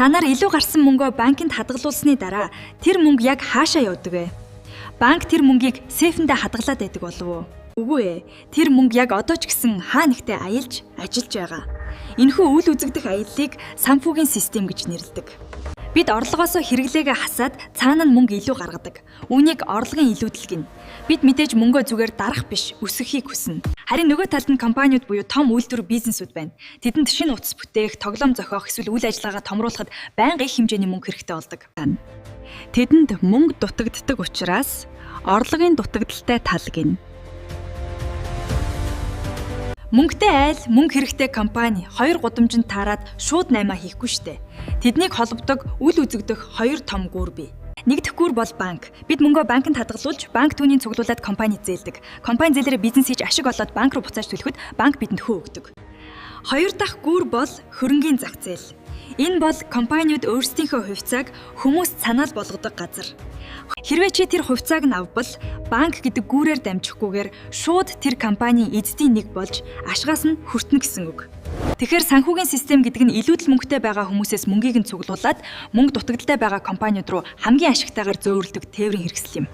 Та нар илүү гарсан мөнгөө банкнд хадгалуулсны дараа тэр мөнгө яг хаашаа явдаг вэ? Банк тэр мөнгийг сейфэндээ хадгалаад байдаг болов уу? Үгүй ээ. Тэр мөнгө яг одоо ч гэсэн хаа нэгтээ аялж, ажиллаж байгаа. Энэхүү үйл үзэгдэх аяллыг санхүүгийн систем гэж нэрлэдэг. Бид орлогоосоо хэрэглээгээ хасаад цаана нь мөнгө илүү гаргадаг. Үүнийг орлогын илүүдэл гэнэ. Бид мэдээж мөнгөө зүгээр дарах биш, өсгөхийг хүснэ. Харин нөгөө талд нь компаниуд буюу том үйлдвэр бизнесүүд байна. Тэдэнд шинэ утас бүтээх, тоглоом зохиох, эсвэл үйл ажиллагаагаа томруулахад байнга их хэмжээний мөнгө хэрэгтэй болдог. Тэдэнд мөнгө дутагддаг учраас орлогын дутагдaltaй тал гэнэ. Мөнгөтэй айл, мөнгө хэрэгтэй компани хоёр гудамжинд таарад шууд наймаа хийхгүй штэ. Тэднийг холбодог үл үзэгдэх хоёр том гүр бий. Нэгдүгээр гүр бол банк. Бид мөнгөө банкнд хадгалуулж, банк түүнийг цуглуулад компанид зээлдэг. Компани зээлээрээ бизнес хийж ашиг олоод банк руу буцааж төлөхөд банк бидэнд хөө өгдөг. Хоёр дахь гүр бол хөрөнгийн зах зээл. Энэ бол компаниуд өөрсдийнхөө хувьцааг хүмүүст санаал болгодог газар. Хэрвээ чи тэр хувьцааг нь авбал банк гэдэг гүүрээр дамжихгүйгээр шууд тэр компани эзэдийн нэг болж ашгаас нь хүртнэ гэсэн үг. Тэгэхээр санхүүгийн систем гэдэг нь илүүдэл мөнгөтэй байгаа хүмүүсээс мөнгийг нь цуглуулад мөнгө дутагдaltaй байгаа компаниуд руу хамгийн ашигтайгаар зөөвөрлөдөг тээврийн хэрэгсэл юм.